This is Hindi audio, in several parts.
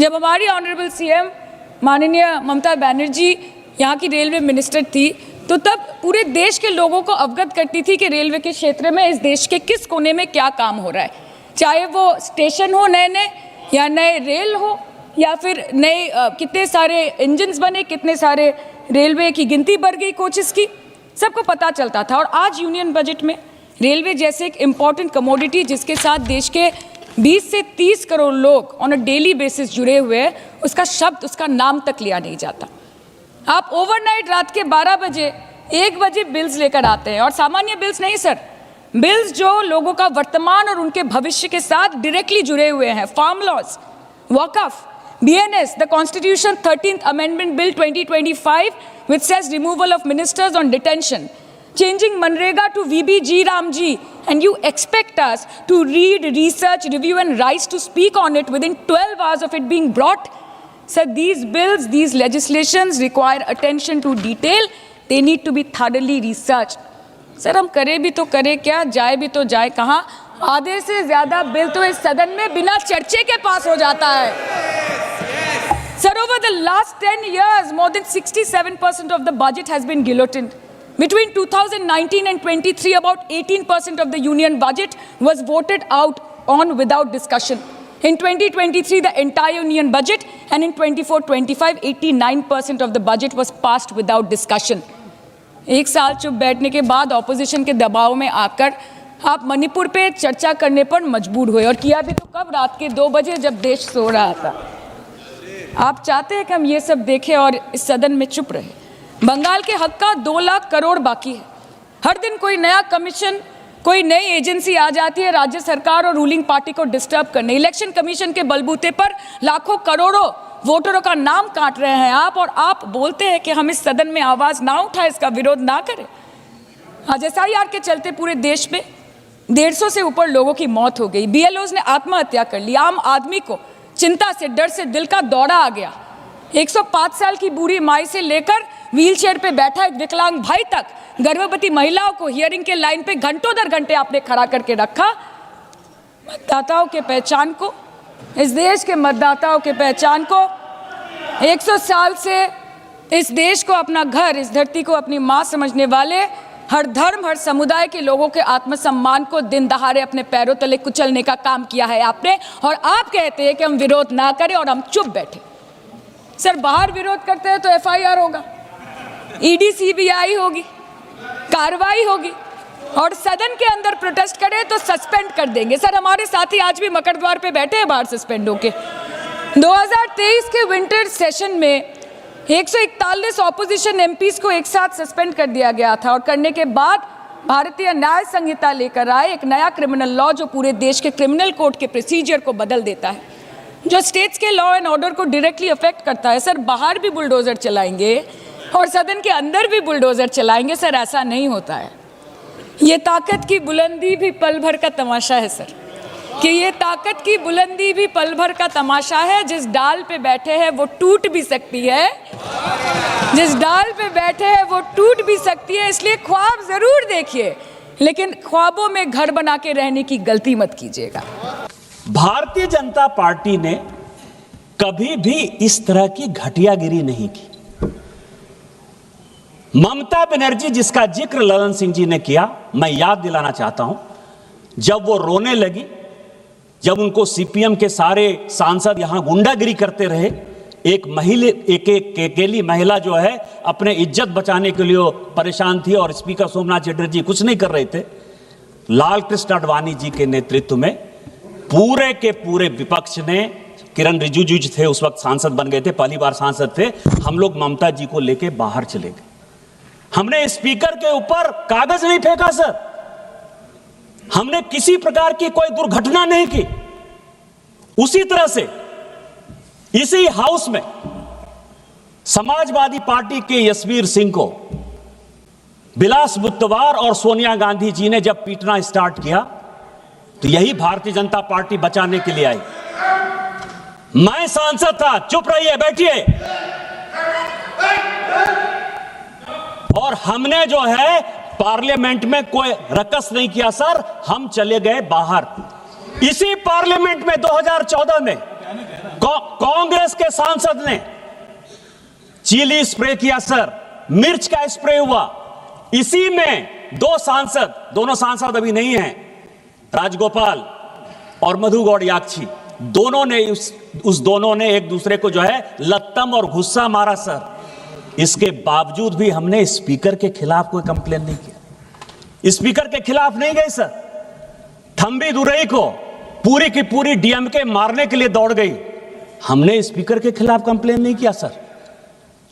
जब हमारी ऑनरेबल सीएम माननीय ममता बनर्जी यहाँ की रेलवे मिनिस्टर थी, तो तब पूरे देश के लोगों को अवगत करती थी कि रेलवे के क्षेत्र में इस देश के किस कोने में क्या काम हो रहा है, चाहे वो स्टेशन हो नए नए या नए रेल हो या फिर नए कितने सारे इंजन्स बने, कितने सारे रेलवे की गिनती बढ़ गई, कोचेस की, सबको पता चलता था। और आज यूनियन बजट में रेलवे जैसे एक इम्पॉर्टेंट कमोडिटी जिसके साथ देश के 20 से 30 करोड़ लोग ऑन अ डेली बेसिस जुड़े हुए हैं, उसका शब्द, उसका नाम तक लिया नहीं जाता। आप ओवरनाइट रात के 12 बजे 1 बजे बिल्स लेकर आते हैं, और सामान्य बिल्स नहीं सर, बिल्स जो लोगों का वर्तमान और उनके भविष्य के साथ डायरेक्टली जुड़े हुए हैं। Farm laws, Waqf, BNS, the Constitution 13th Amendment Bill 2025, which says removal of ministers on detention, changing Manrega to VBG Ramji, and you expect us to read, research, review and rise to speak on it within 12 hours of it being brought? Sir, these bills, these legislations require attention to detail. They need to be thoroughly researched. Sir, हम करें भी तो करें क्या, जाए भी तो जाए कहाँ? आधे से ज़्यादा बिल तो इस सदन में बिना चर्चे के पास हो जाता है। Sir, over the last 10 years, more than 67% of the budget has been guillotined. Between 2019 and 23, about 18% of the union budget was voted out on without discussion. In 2023, the entire union budget, and in 24-25, 89% of the budget was passed without discussion. एक साल चुप बैठने के बाद ऑपोजिशन के दबाव में आकर आप मणिपुर पे चर्चा करने पर मजबूर हुए, और किया भी तो कब? रात के 2 बजे जब देश सो रहा था। आप चाहते हैं कि हम ये सब देखें और इस सदन में चुप रहे। बंगाल के हक का 2 लाख करोड़ बाकी है। हर दिन कोई नया कमीशन, कोई नई एजेंसी आ जाती है राज्य सरकार और रूलिंग पार्टी को डिस्टर्ब करने। इलेक्शन कमीशन के बलबूते पर लाखों करोड़ों वोटरों का नाम काट रहे हैं आप, और आप बोलते हैं कि हम इस सदन में आवाज़ ना उठाएं, इसका विरोध ना करें। आज SIR के चलते पूरे देश में 150 से ऊपर लोगों की मौत हो गई। BLOs ने आत्महत्या कर ली। आम आदमी को चिंता से, डर से दिल का दौरा आ गया। 105 साल की बूढ़ी माई से लेकर व्हीलचेयर पे बैठा एक विकलांग भाई तक, गर्भवती महिलाओं को हियरिंग के लाइन पे घंटों दर घंटे आपने खड़ा करके रखा। मतदाताओं के पहचान को, इस देश के मतदाताओं के पहचान को, 100 साल से इस देश को अपना घर, इस धरती को अपनी माँ समझने वाले, हर धर्म, हर समुदाय के लोगों के आत्मसम्मान को दिन दहाड़े अपने पैरों तले कुचलने का काम किया है आपने, और आप कहते हैं कि हम विरोध ना करें और हम चुप बैठे। सर, बाहर विरोध करते हैं तो FIR होगा, ED CBI होगी, कार्रवाई होगी, और सदन के अंदर प्रोटेस्ट करें तो सस्पेंड कर देंगे। सर, हमारे साथी आज भी मकर द्वार पे बैठे हैं बाहर सस्पेंड होके। 2023 के विंटर सेशन में 141 ऑपोजिशन MPs को एक साथ सस्पेंड कर दिया गया था, और करने के बाद भारतीय न्याय संहिता लेकर आए एक नया क्रिमिनल लॉ जो पूरे देश के क्रिमिनल कोड के प्रोसीजर को बदल देता है, जो स्टेट्स के लॉ एंड ऑर्डर को डायरेक्टली अफेक्ट करता है। सर, बाहर भी बुलडोजर चलाएंगे और सदन के अंदर भी बुलडोजर चलाएंगे? सर, ऐसा नहीं होता है। ये ताकत की बुलंदी भी पल भर का तमाशा है सर, कि ये ताकत की बुलंदी भी पल भर का तमाशा है। जिस डाल पे बैठे हैं वो टूट भी सकती है, जिस डाल पे बैठे हैं वो टूट भी सकती है। इसलिए ख्वाब जरूर देखिए, लेकिन ख्वाबों में घर बना के रहने की गलती मत कीजिएगा। भारतीय जनता पार्टी ने कभी भी इस तरह की घटियागिरी नहीं की। ममता बनर्जी, जिसका जिक्र ललन सिंह जी ने किया, मैं याद दिलाना चाहता हूं, जब वो रोने लगी, जब उनको CPM के सारे सांसद यहां गुंडागिरी करते रहे, एक अकेली महिला जो है अपने इज्जत बचाने के लिए परेशान थी, और स्पीकर सोमनाथ चटर्जी कुछ नहीं कर रहे थे। लाल कृष्ण आडवाणी जी के नेतृत्व में पूरे के पूरे विपक्ष ने, किरण रिजिजू जी थे उस वक्त सांसद बन गए थे, पहली बार सांसद थे, हम लोग ममता जी को लेके बाहर चले गए। हमने स्पीकर के ऊपर कागज नहीं फेंका सर, हमने किसी प्रकार की कोई दुर्घटना नहीं की। उसी तरह से इसी हाउस में समाजवादी पार्टी के यशवीर सिंह को बिलास बुत्तवार और सोनिया गांधी जी ने जब पीटना स्टार्ट किया, तो यही भारतीय जनता पार्टी बचाने के लिए आई। मैं सांसद था, चुप रहिए, बैठिए, और हमने जो है पार्लियामेंट में कोई रकस नहीं किया सर, हम चले गए बाहर। इसी पार्लियामेंट में 2014 में कांग्रेस के सांसद ने चिली स्प्रे किया सर, मिर्च का स्प्रे हुआ। इसी में दोनों सांसद अभी नहीं हैं, राजगोपाल और मधु गौड़ याक्षी, दोनों ने एक दूसरे को जो है लत्तम और गुस्सा मारा सर। इसके बावजूद भी हमने स्पीकर के खिलाफ कोई कंप्लेन नहीं किया, स्पीकर के खिलाफ नहीं गए सर। थंबी दुरई को पूरी की पूरी डीएमके मारने के लिए दौड़ गई, हमने स्पीकर के खिलाफ कंप्लेन नहीं किया सर।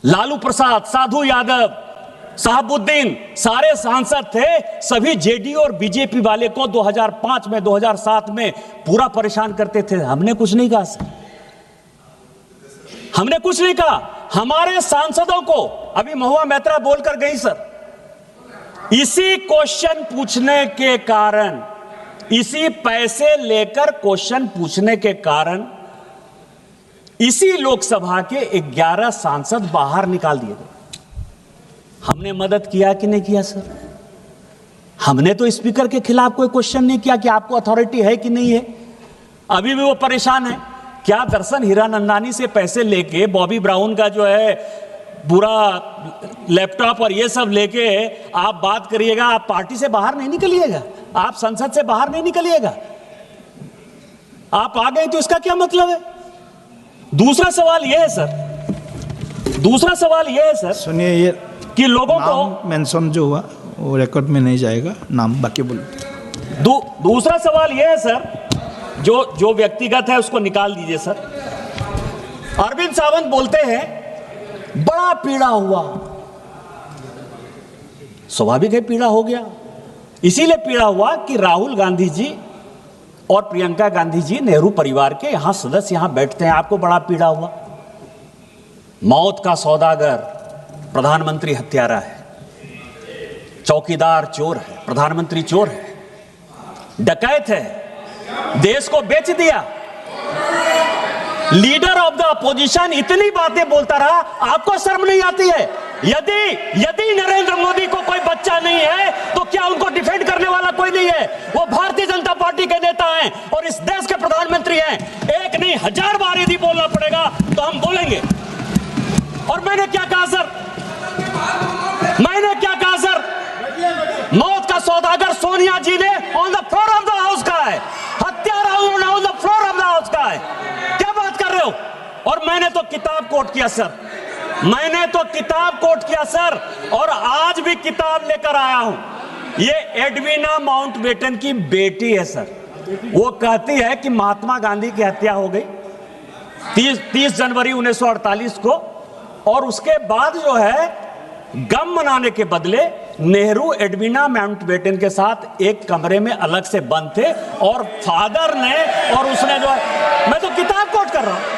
लालू प्रसाद, साधु यादव, साहबुद्दीन सारे सांसद थे, सभी जेडीयू और बीजेपी वाले को 2005 में 2007 में पूरा परेशान करते थे, हमने कुछ नहीं कहा सर, हमने कुछ नहीं कहा। हमारे सांसदों को अभी महुआ मैत्रा बोलकर गई सर, इसी क्वेश्चन पूछने के कारण, इसी पैसे लेकर क्वेश्चन पूछने के कारण इसी लोकसभा के 11 सांसद बाहर निकाल दिए गए। हमने मदद किया कि नहीं किया सर? हमने तो स्पीकर के खिलाफ कोई क्वेश्चन नहीं किया कि आपको अथॉरिटी है कि नहीं है। अभी भी वो परेशान है। क्या दर्शन हीरानंदानी से पैसे लेके बॉबी ब्राउन का जो है पूरा लैपटॉप और ये सब लेके आप बात करिएगा, आप पार्टी से बाहर नहीं निकलिएगा, आप संसद से बाहर नहीं निकलिएगा, आप आ गए तो इसका क्या मतलब है? दूसरा सवाल यह है सर, सुनिए, ये कि लोगों को मेंशन जो हुआ वो रिकॉर्ड में नहीं जाएगा, नाम बाकी बोलो। दूसरा सवाल यह है सर, जो व्यक्तिगत है उसको निकाल दीजिए सर। अरविंद सावंत बोलते हैं बड़ा पीड़ा हुआ, स्वाभाविक है पीड़ा हो गया, इसीलिए पीड़ा हुआ कि राहुल गांधी जी और प्रियंका गांधी जी नेहरू परिवार के यहां सदस्य यहां बैठते हैं, आपको बड़ा पीड़ा हुआ। मौत का सौदागर प्रधानमंत्री हत्यारा है, चौकीदार चोर है, प्रधानमंत्री चोर है, डकैत है, देश को बेच दिया, लीडर ऑफ द अपोजिशन इतनी बातें बोलता रहा, आपको शर्म नहीं आती है? यदि नरेंद्र मोदी को कोई बच्चा नहीं है तो क्या उनको डिफेंड करने वाला कोई नहीं है? वो भारतीय जनता पार्टी के नेता हैं और इस देश के प्रधानमंत्री हैं। एक नहीं 1000 बार यदि बोलना पड़ेगा तो हम बोलेंगे। और मैंने क्या कहा सर? मौत का सौदागर सोनिया जी ने on the floor of the house कहा है, हत्यारा उन्होंने on the floor of the house कहा है। क्या बात कर रहे हो? और मैंने तो किताब कोट किया सर, और आज भी किताब लेकर आया हूं। ये एडविना माउंटबेटन की बेटी है सर, वो कहती है कि महात्मा गांधी की हत्या हो गई 30 जनवरी 1948 को, और उसके बाद जो है गम मनाने के बदले नेहरू एडविना माउंटबेटन के साथ एक कमरे में अलग से बंद थे, और फादर ने और उसने जो है, मैं तो किताब कोट कर रहा हूं।